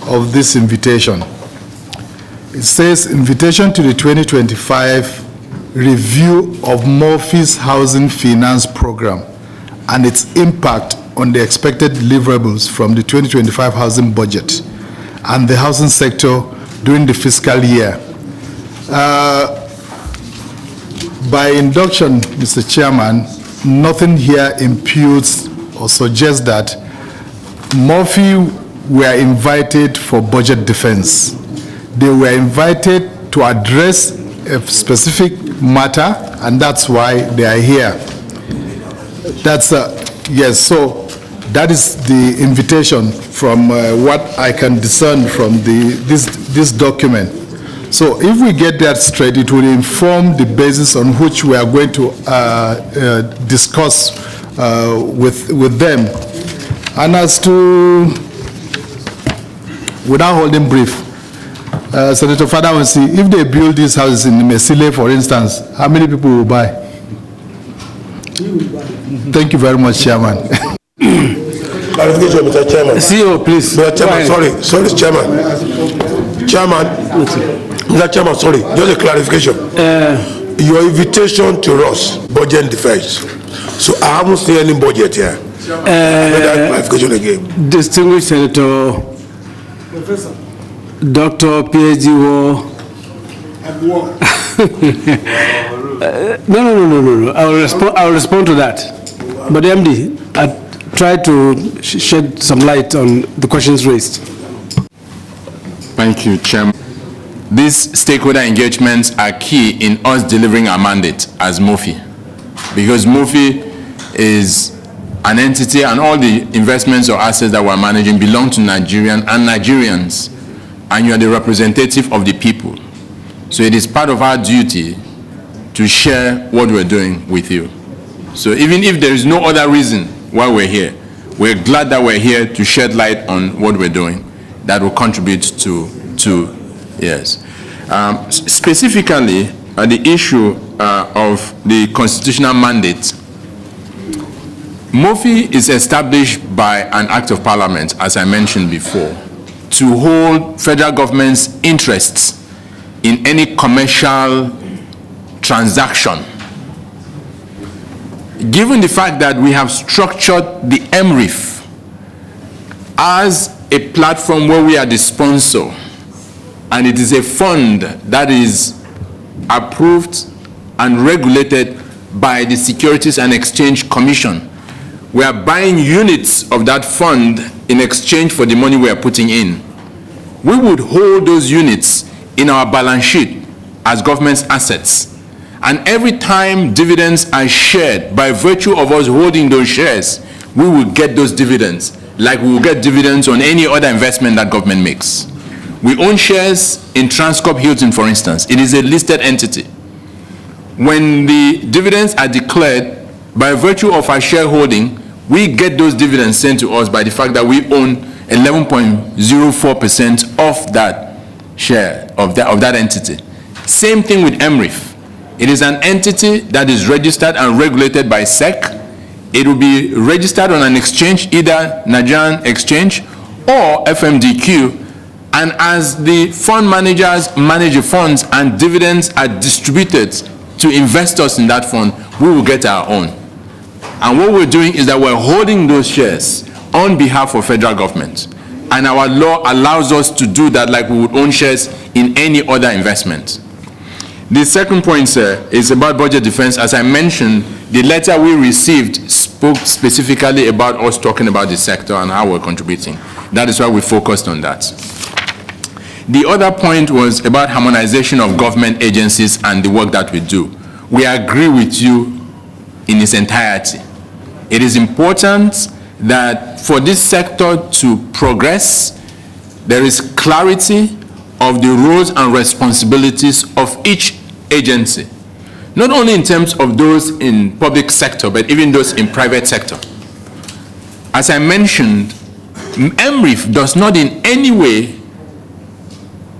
of this invitation. It says, invitation to the 2025 review of Murphy's Housing Finance Program and its impact on the expected deliverables from the 2025 housing budget and the housing sector during the fiscal year. By induction, Mr. Chairman, nothing here imputes or suggests that Murphy were invited for budget defense. They were invited to address a specific matter, and that's why they are here. That's yes. So that is the invitation from what I can discern from this document. So if we get that straight, it will inform the basis on which we are going to discuss with them. And as to, without holding brief, Senator Fadawansi, if they build these houses in Mesile, for instance, how many people will buy? Thank you very much, Chairman. Clarification, Mr. Chairman. CEO, please. Mr. Chairman, sorry, Chairman. Mr. Chairman, sorry, just a clarification. Your invitation to us, budget defense. So I haven't seen any budget here. That clarification again. Distinguished Senator, Professor. Dr. PhD. No. I will respond to that. But MD, I try to shed some light on the questions raised. Thank you, Chairman. These stakeholder engagements are key in us delivering our mandate as Murphy, because Murphy is an entity and all the investments or assets that we're managing belong to Nigerians, and you are the representative of the people. So it is part of our duty to share what we're doing with you. So even if there is no other reason why we're here, we're glad that we're here to shed light on what we're doing that will contribute to yes. Specifically, the issue of the constitutional mandate. Murphy is established by an act of parliament, as I mentioned before, to hold federal government's interests in any commercial transaction. Given the fact that we have structured the MRIF as a platform where we are the sponsor, and it is a fund that is approved and regulated by the Securities and Exchange Commission, we are buying units of that fund in exchange for the money we are putting in. We would hold those units in our balance sheet as government's assets. And every time dividends are shared by virtue of us holding those shares, we will get those dividends like we will get dividends on any other investment that government makes. We own shares in Transcorp Hilton, for instance. It is a listed entity. When the dividends are declared, by virtue of our shareholding, we get those dividends sent to us by the fact that we own 11.04% of that share, of that entity. Same thing with MRIF. It is an entity that is registered and regulated by SEC. It will be registered on an exchange, either Nigerian Exchange or FMDQ. And as the fund managers manage the funds and dividends are distributed to investors in that fund, we will get our own. And what we're doing is that we're holding those shares on behalf of federal government. And our law allows us to do that like we would own shares in any other investment. The second point, sir, is about budget defense. As I mentioned, the letter we received spoke specifically about us talking about the sector and how we're contributing. That is why we focused on that. The other point was about harmonization of government agencies and the work that we do. We agree with you in its entirety. It is important that for this sector to progress, there is clarity of the roles and responsibilities of each agency, not only in terms of those in public sector, but even those in private sector. As I mentioned, MRIF does not in any way